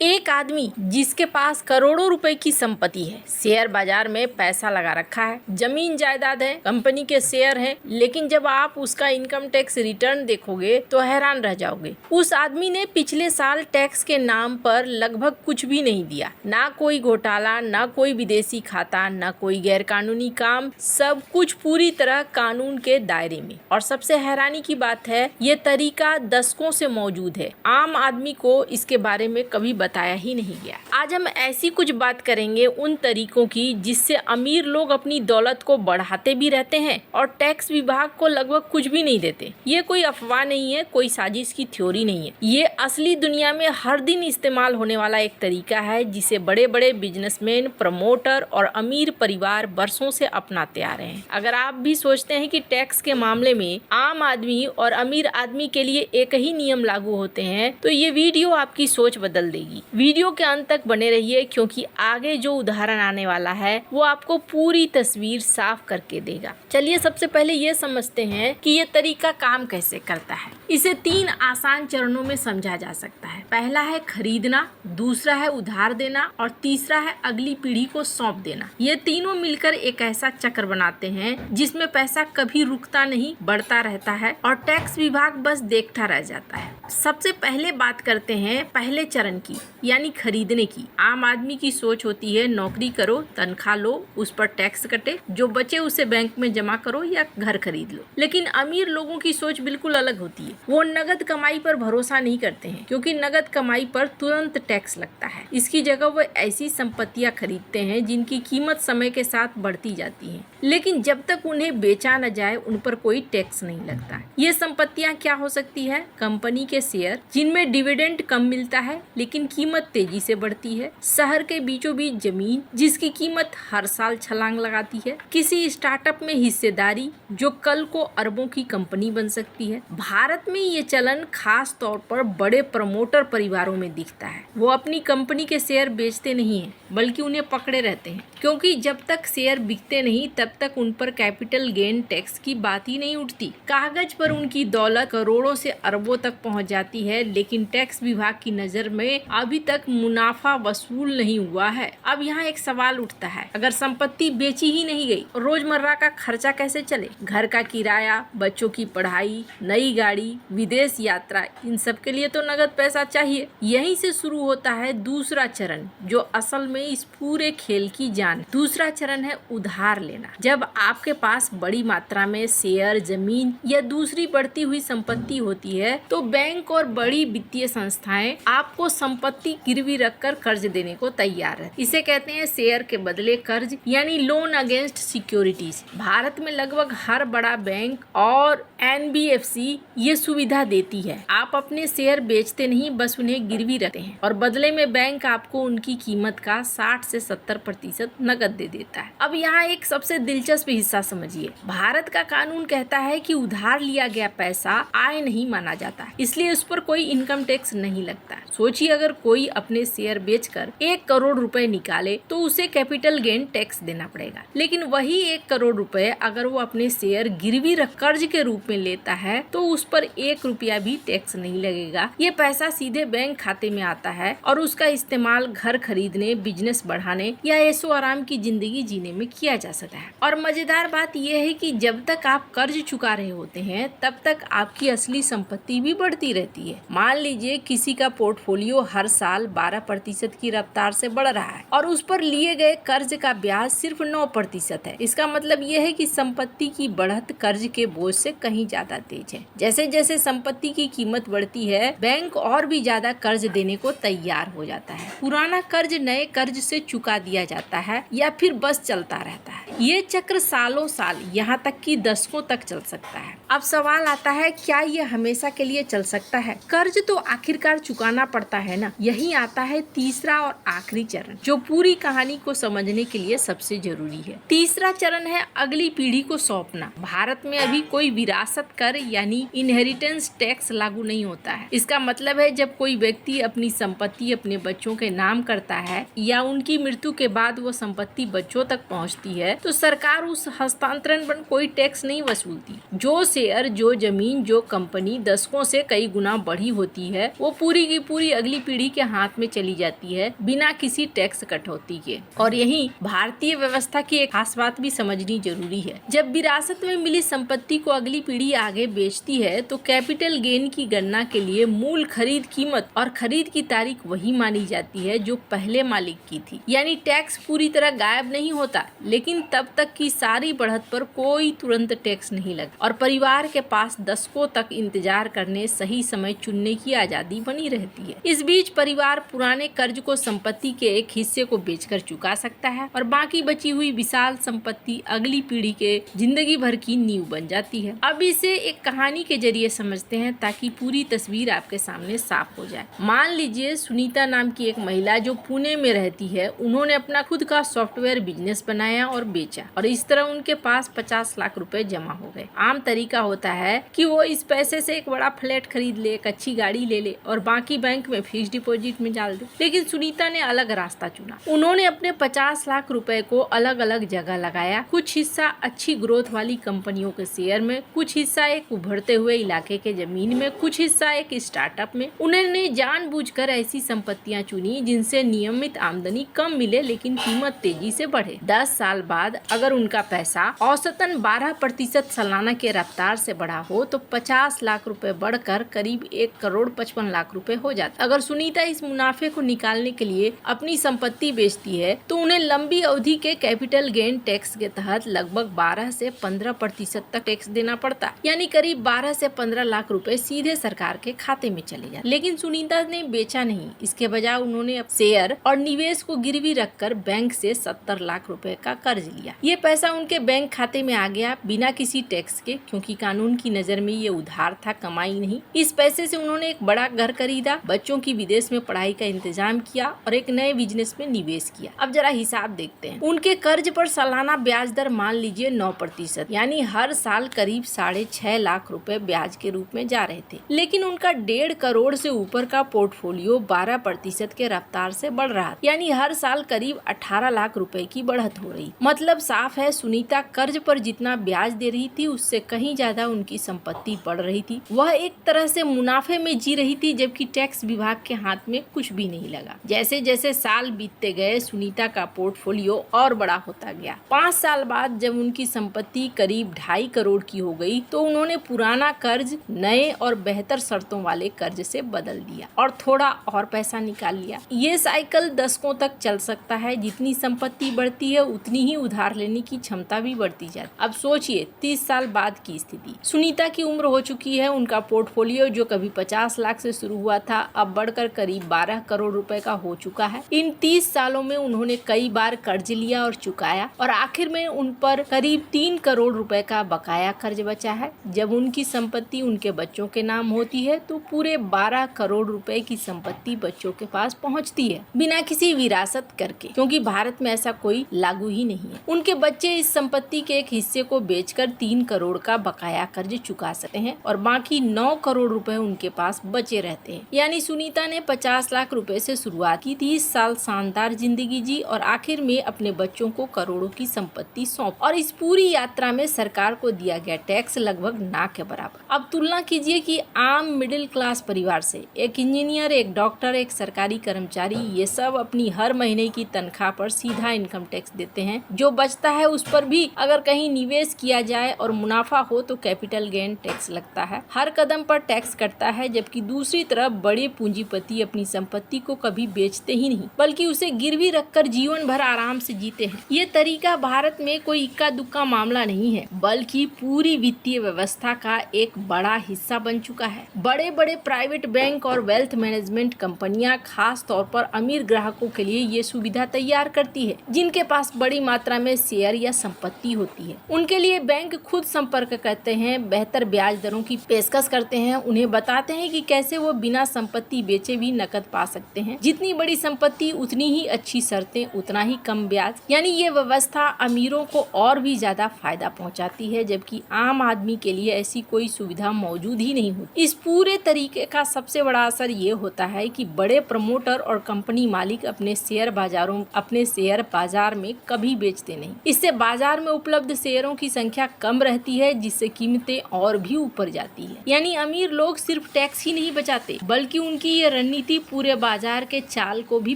एक आदमी जिसके पास करोड़ों रुपए की संपत्ति है, शेयर बाजार में पैसा लगा रखा है, जमीन जायदाद है, कंपनी के शेयर हैं, लेकिन जब आप उसका इनकम टैक्स रिटर्न देखोगे तो हैरान रह जाओगे। उस आदमी ने पिछले साल टैक्स के नाम पर लगभग कुछ भी नहीं दिया, ना कोई घोटाला, ना कोई विदेशी खाता, ना कोई गैरकानूनी काम, सब कुछ पूरी तरह कानून के दायरे में। और सबसे हैरानी की बात है, ये तरीका दशकों से मौजूद है, आम आदमी को इसके बारे में कभी बताया ही नहीं गया। आज हम ऐसी कुछ बात करेंगे उन तरीकों की जिससे अमीर लोग अपनी दौलत को बढ़ाते भी रहते हैं और टैक्स विभाग को लगभग कुछ भी नहीं देते। ये कोई अफवाह नहीं है, कोई साजिश की थ्योरी नहीं है, ये असली दुनिया में हर दिन इस्तेमाल होने वाला एक तरीका है जिसे बड़े बड़े बिजनेसमैन, प्रमोटर और अमीर परिवार वर्षों से अपनाते आ रहे हैं। अगर आप भी सोचते हैं कि टैक्स के मामले में आम आदमी और अमीर आदमी के लिए एक ही नियम लागू होते हैं, तो ये वीडियो आपकी सोच बदल देगी। वीडियो के अंत तक बने रहिए, क्योंकि आगे जो उदाहरण आने वाला है वो आपको पूरी तस्वीर साफ करके देगा। चलिए सबसे पहले ये समझते हैं कि ये तरीका काम कैसे करता है। इसे 3 आसान चरणों में समझा जा सकता है। पहला है खरीदना, दूसरा है उधार देना और तीसरा है अगली पीढ़ी को सौंप देना। ये तीनों मिलकर एक ऐसा चक्र बनाते हैं जिसमें पैसा कभी रुकता नहीं, बढ़ता रहता है और टैक्स विभाग बस देखता रह जाता है। सबसे पहले बात करते हैं पहले चरण की, यानी खरीदने की। आम आदमी की सोच होती है नौकरी करो, तनख्वाह लो, उस पर टैक्स कटे, जो बचे उसे बैंक में जमा करो या घर खरीद लो। लेकिन अमीर लोगों की सोच बिल्कुल अलग होती है। वो नगद कमाई पर भरोसा नहीं करते हैं, क्योंकि नगद कमाई पर तुरंत टैक्स लगता है। इसकी जगह वो ऐसी संपत्तियां खरीदते हैं जिनकी कीमत समय के साथ बढ़ती जाती है, लेकिन जब तक उन्हें बेचा न जाए उन पर कोई टैक्स नहीं लगता। ये संपत्तियां क्या हो सकती है? कंपनी के शेयर जिनमें डिविडेंड कम मिलता है लेकिन कीमत तेजी से बढ़ती है, शहर के बीचों बीच जमीन जिसकी कीमत हर साल छलांग लगाती है, किसी स्टार्टअप में हिस्सेदारी जो कल को अरबों की कंपनी बन सकती है। भारत में ये चलन खास तौर पर बड़े प्रमोटर परिवारों में दिखता है। वो अपनी कंपनी के शेयर बेचते नहीं हैं, बल्कि उन्हें पकड़े रहते हैं, क्योंकि जब तक शेयर बिकते नहीं तब तक उन पर कैपिटल गेन टैक्स की बात ही नहीं उठती। कागज पर उनकी दौलत करोड़ों से अरबों तक पहुंच जाती है, लेकिन टैक्स विभाग की नजर में अभी तक मुनाफा वसूल नहीं हुआ है। अब यहाँ एक सवाल उठता है, अगर संपत्ति बेची ही नहीं गई, रोजमर्रा का खर्चा कैसे चले? घर का किराया, बच्चों की पढ़ाई, नई गाड़ी, विदेश यात्रा, इन सब के लिए तो नगद पैसा चाहिए। यहीं से शुरू होता है दूसरा चरण, जो असल में इस पूरे खेल की जान। दूसरा चरण है उधार लेना। जब आपके पास बड़ी मात्रा में शेयर, जमीन या दूसरी बढ़ती हुई संपत्ति होती है, तो बैंक और बड़ी वित्तीय संस्थाएं आपको संपत्ति गिरवी रखकर कर्ज देने को तैयार है। इसे कहते हैं शेयर के बदले कर्ज, यानी लोन अगेंस्ट सिक्योरिटीज। भारत में लगभग हर बड़ा बैंक और एनबीएफसी ये सुविधा देती है। आप अपने शेयर बेचते नहीं, बस उन्हें गिरवी रखते हैं और बदले में बैंक आपको उनकी कीमत का 60 से 70% नकद दे देता है। अब यहाँ एक सबसे दिलचस्प हिस्सा समझिए। भारत का कानून कहता है कि उधार लिया गया पैसा आय नहीं माना जाता, इसलिए उस पर कोई इनकम टैक्स नहीं लगता। सोचिए, अगर कोई अपने शेयर बेचकर 1 करोड़ रुपए निकाले तो उसे कैपिटल गेन टैक्स देना पड़ेगा। लेकिन वही 1 करोड़ रुपए अगर वो अपने शेयर गिरवी रख कर्ज के रूप में लेता है तो उस पर 1 रुपया भी टैक्स नहीं लगेगा। ये पैसा सीधे बैंक खाते में आता है और उसका इस्तेमाल घर खरीदने, बिजनेस बढ़ाने या ऐशो आराम की जिंदगी जीने में किया जा सकता है। और मजेदार बात यह है कि जब तक आप कर्ज चुका रहे होते हैं तब तक आपकी असली संपत्ति भी बढ़ती रहती है। मान लीजिए किसी का पोर्टफोलियो हर साल 12% की रफ्तार से बढ़ रहा है और उस पर लिए गए कर्ज का ब्याज सिर्फ 9% है। इसका मतलब यह है कि संपत्ति की बढ़त कर्ज के बोझ से कहीं ज्यादा तेज है। जैसे जैसे संपत्ति की कीमत बढ़ती है, बैंक और भी ज्यादा कर्ज देने को तैयार हो जाता है। पुराना कर्ज नए कर्ज से चुका दिया जाता है या फिर बस चलता रहता है। ये चक्र सालों साल, यहाँ तक कि दशकों तक चल सकता है। अब सवाल आता है, क्या ये हमेशा के लिए चल सकता है? कर्ज तो आखिरकार चुकाना पड़ता है ना। यही आता है तीसरा और आखिरी चरण, जो पूरी कहानी को समझने के लिए सबसे जरूरी है। तीसरा चरण है अगली पीढ़ी को सौंपना। भारत में अभी कोई विरासत कर यानी इनहेरिटेंस टैक्स लागू नहीं होता है। इसका मतलब है जब कोई व्यक्ति अपनी संपत्ति अपने बच्चों के नाम करता है या उनकी मृत्यु के बाद वो संपत्ति बच्चों तक पहुंचती है, तो सरकार उस हस्तांतरण पर कोई टैक्स नहीं वसूलती। जो शेयर, जो जमीन, जो कंपनी दशकों से कई गुना बढ़ी होती है, वो पूरी की पूरी अगली पीढ़ी के हाथ में चली जाती है बिना किसी टैक्स कटौती के। और यही भारतीय व्यवस्था की एक खास बात भी समझनी जरूरी है। जब विरासत में मिली संपत्ति को अगली पीढ़ी आगे बेचती है तो कैपिटल गेन की गणना के लिए मूल खरीद कीमत और खरीद की तारीख वही मानी जाती है जो पहले मालिक की थी। यानी टैक्स पूरी तरह गायब नहीं होता, लेकिन तब तक की सारी बढ़त पर कोई तुरंत टैक्स नहीं लगता और परिवार के पास दशकों तक इंतजार करने, सही समय चुनने की आजादी बनी रहती है। इस बीच परिवार पुराने कर्ज को संपत्ति के एक हिस्से को बेचकर चुका सकता है और बाकी बची हुई विशाल संपत्ति अगली पीढ़ी के जिंदगी भर की नींव बन जाती है। अब इसे एक कहानी के जरिए समझते हैं ताकि पूरी तस्वीर आपके सामने साफ हो जाए। मान लीजिए सुनीता नाम की एक महिला जो पुणे में रहती है, उन्होंने अपना खुद का सॉफ्टवेयर बिजनेस बनाया और बेचा और इस तरह उनके पास 50 लाख रुपए जमा हो गए। आम तरीका होता है कि वो इस पैसे से एक बड़ा फ्लैट खरीद ले, एक अच्छी गाड़ी ले ले और बाकी बैंक में फिक्स डिपॉजिट में डाल दे। लेकिन सुनीता ने अलग रास्ता चुना। उन्होंने अपने 50 लाख रुपए को अलग अलग जगह लगाया। कुछ हिस्सा अच्छी ग्रोथ वाली कंपनियों के शेयर में, कुछ हिस्सा एक उभरते हुए इलाके के जमीन में, कुछ हिस्सा एक स्टार्टअप में। उन्होंने जानबूझकर ऐसी संपत्तियां चुनी जिनसे नियमित आमदनी कम मिले लेकिन कीमत तेजी से बढ़े। 10 साल बाद अगर उनका पैसा औसतन 12% सालाना के रफ्तार से बढ़ा हो तो 50 लाख रुपए बढ़कर करीब 1,55,00,000 रुपए हो जाता। अगर सुनीता इस मुनाफे को निकालने के लिए अपनी संपत्ति बेचती है तो उन्हें लंबी अवधि के कैपिटल गेन टैक्स के तहत लगभग 12 से 15% तक टैक्स देना पड़ता, यानी करीब 12 से 15 लाख रुपए सीधे सरकार के खाते में चले जाते। लेकिन सुनीता ने बेचा नहीं, इसके बजाय उन्होंने शेयर और निवेश को गिरवी रखकर बैंक से 70 लाख रुपए का कर्ज लिया। ये पैसा उनके बैंक खाते में आ गया बिना किसी टैक्स के, क्योंकि कानून की नजर में ये उधार था, कमाई नहीं। इस पैसे से उन्होंने एक बड़ा घर खरीदा, बच्चों की विदेश में पढ़ाई का इंतजाम किया और एक नए बिजनेस में निवेश किया। अब जरा हिसाब देखते हैं। उनके कर्ज पर सालाना ब्याज दर मान लीजिए 9%, यानी हर साल करीब 6.5 लाख रुपए ब्याज के रूप में जा रहे थे। लेकिन उनका 1.5 करोड़ से ऊपर का पोर्टफोलियो 12% के रफ्तार से बढ़ रहा, यानी हर साल करीब 18 लाख रुपए की बढ़त हो रही। मतलब साफ है, सुनीता कर्ज पर जितना ब्याज दे रही थी उससे कहीं ज्यादा उनकी संपत्ति बढ़ रही थी। वह एक तरह से मुनाफे में जी रही थी, जबकि टैक्स विभाग के हाथ में कुछ भी नहीं लगा। जैसे जैसे साल बीतते गए सुनीता का पोर्टफोलियो और बड़ा होता गया। 5 साल बाद जब उनकी संपत्ति करीब 2.5 करोड़ की हो गई तो उन्होंने पुराना कर्ज नए और बेहतर शर्तों वाले कर्ज से बदल दिया और थोड़ा और पैसा निकाल लिया। ये साइकिल दशकों तक चल सकता है। जितनी संपत्ति बढ़ती है उतनी ही उधार लेने की क्षमता भी बढ़ती जाती। अब सोचिए 30 साल बाद की स्थिति। सुनीता की उम्र हो चुकी है, उनका पोर्टफोलियो जो कभी 50 लाख से शुरू हुआ था अब बढ़कर करीब 12 करोड़ रुपए का हो चुका है। इन 30 सालों में उन्होंने कई बार कर्ज लिया और चुकाया और आखिर में उन पर करीब 3 करोड़ रुपए का बकाया कर्ज बचा है। जब उनकी संपत्ति उनके बच्चों के नाम होती है तो पूरे 12 करोड़ रुपए की संपत्ति बच्चों के पास पहुंचती है बिना किसी विरासत करके, क्योंकि भारत में ऐसा कोई लागू ही नहीं है। उनके बच्चे इस संपत्ति के एक हिस्से को बेचकर 3 करोड़ का बकाया कर्ज चुका सकते हैं और बाकी 9 करोड़ रुपए उनके पास बचे रहते हैं। यानी सुनीता ने 50 लाख रुपए से शुरुआत की, 30 साल शानदार जिंदगी जी और आखिर में अपने बच्चों को करोड़ों की संपत्ति सौंप। और इस पूरी यात्रा में सरकार को दिया गया टैक्स लगभग ना के बराबर। अब तुलना कीजिए कि आम मिडिल क्लास परिवार से एक इंजीनियर, एक डॉक्टर, एक सरकारी कर्मचारी, ये सब अपनी हर महीने की तनख्वाह पर सीधा इनकम टैक्स देते हैं। जो बचता है उस पर भी अगर कहीं निवेश किया जाए और मुनाफा हो तो कैपिटल गेन टैक्स लगता है। हर कदम पर टैक्स कटता है, जबकि दूसरी तरफ बड़े पूंजीपति अपनी संपत्ति को कभी बेचते ही नहीं बल्कि उसे गिरवी रखकर जीवन भर आराम से जीते हैं। ये तरीका भारत में कोई इक्का दुक्का मामला नहीं है, बल्कि पूरी वित्तीय व्यवस्था का एक बड़ा हिस्सा बन चुका है। बड़े बड़े प्राइवेट बैंक और वेल्थ मैनेजमेंट कंपनियां खास तौर पर अमीर ग्राहकों के लिए ये सुविधा तैयार करती है जिनके पास बड़ी मात्रा में शेयर या संपत्ति होती है। उनके लिए बैंक खुद संपर्क करते हैं, बेहतर ब्याज दरों की पेशकश करते हैं, उन्हें बताते हैं कि कैसे वो बिना संपत्ति बेचे भी नकद पा सकते हैं। जितनी बड़ी संपत्ति उतनी ही अच्छी शर्तें, उतना ही कम ब्याज। यानी ये व्यवस्था अमीरों को और भी ज्यादा फायदा पहुंचाती है, जबकि आम आदमी के लिए ऐसी कोई सुविधा मौजूद ही नहीं होती। इस पूरे तरीके का सबसे बड़ा असर ये होता है कि बड़े प्रमोटर और कंपनी मालिक अपने शेयर बाजार में कभी बेचते नहीं। इससे बाजार में उपलब्ध शेयरों की संख्या कम रहती है, जिससे उससे कीमतें और भी ऊपर जाती है। यानी अमीर लोग सिर्फ टैक्स ही नहीं बचाते बल्कि उनकी ये रणनीति पूरे बाजार के चाल को भी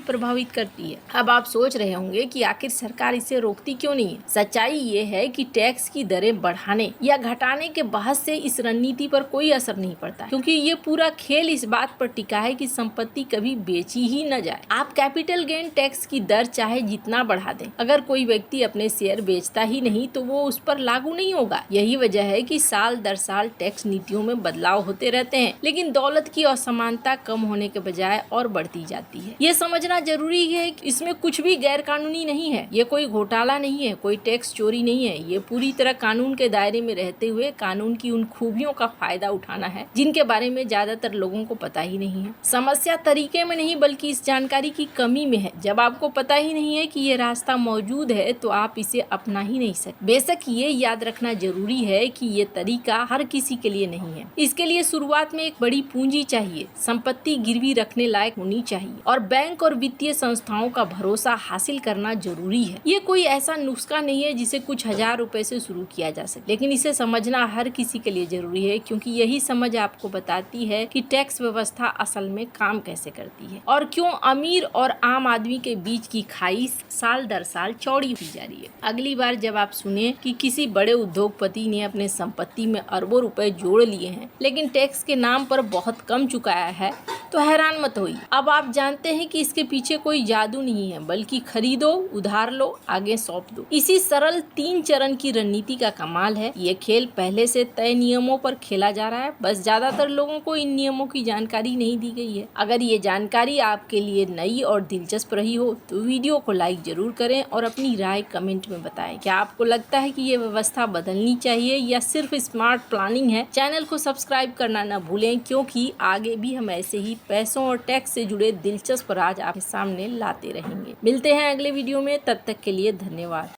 प्रभावित करती है। अब आप सोच रहे होंगे कि आखिर सरकार इसे रोकती क्यों नहीं है। सच्चाई ये है कि टैक्स की दरें बढ़ाने या घटाने के बहस से इस रणनीति पर कोई असर नहीं पड़ता, क्योंकि ये पूरा खेल इस बात पर टिका है कि संपत्ति कभी बेची ही न जाए। आप कैपिटल गेन टैक्स की दर चाहे जितना बढ़ा दें, अगर कोई व्यक्ति अपने शेयर बेचता ही नहीं तो वो उस पर लागू नहीं होगा। यही वजह है कि साल दर साल टैक्स नीतियों में बदलाव होते रहते हैं, लेकिन दौलत की असमानता कम होने के बजाय और बढ़ती जाती है। ये समझना जरूरी है कि इसमें कुछ भी गैर कानूनी नहीं है, ये कोई घोटाला नहीं है, कोई टैक्स चोरी नहीं है। ये पूरी तरह कानून के दायरे में रहते हुए कानून की उन खूबियों का फायदा उठाना है जिनके बारे में ज्यादातर लोगों को पता ही नहीं है। समस्या तरीके में नहीं बल्कि इस जानकारी की कमी में है। जब आपको पता ही नहीं है कि ये रास्ता मौजूद है तो आप इसे अपना ही नहीं सकते। बेशक ये याद रखना जरूरी है कि ये तरीका हर किसी के लिए नहीं है। इसके लिए शुरुआत में एक बड़ी पूंजी चाहिए, संपत्ति गिरवी रखने लायक होनी चाहिए और बैंक और वित्तीय संस्थाओं का भरोसा हासिल करना जरूरी है। ये कोई ऐसा नुस्खा नहीं है जिसे कुछ हजार रुपए से शुरू किया जा सके, लेकिन इसे समझना हर किसी के लिए जरूरी है, क्योंकि यही समझ आपको बताती है कि टैक्स व्यवस्था असल में काम कैसे करती है और क्यों अमीर और आम आदमी के बीच की खाई साल दर साल चौड़ी हुई जा रही है। अगली बार जब आप सुने कि किसी बड़े उद्योगपति ने अपने संपत्ति में अरबों रुपए जोड़ लिए हैं लेकिन टैक्स के नाम पर बहुत कम चुकाया है, तो हैरान मत होइए। अब आप जानते हैं कि इसके पीछे कोई जादू नहीं है, बल्कि खरीदो, उधार लो, आगे सौंप दो। इसी सरल 3 चरण की रणनीति का कमाल है। ये खेल पहले से तय नियमों पर खेला जा रहा है, बस ज्यादातर लोगों को इन नियमों की जानकारी नहीं दी गई है। अगर ये जानकारी आपके लिए नई और दिलचस्प रही हो तो वीडियो को लाइक जरूर करें और अपनी राय कमेंट में बताएं। क्या आपको लगता है कि ये व्यवस्था बदलनी चाहिए या सिर्फ स्मार्ट प्लानिंग है? चैनल को सब्सक्राइब करना न भूलें, क्योंकि आगे भी हम ऐसे ही पैसों और टैक्स से जुड़े दिलचस्प राज आपके सामने लाते रहेंगे। मिलते हैं अगले वीडियो में, तब तक के लिए धन्यवाद।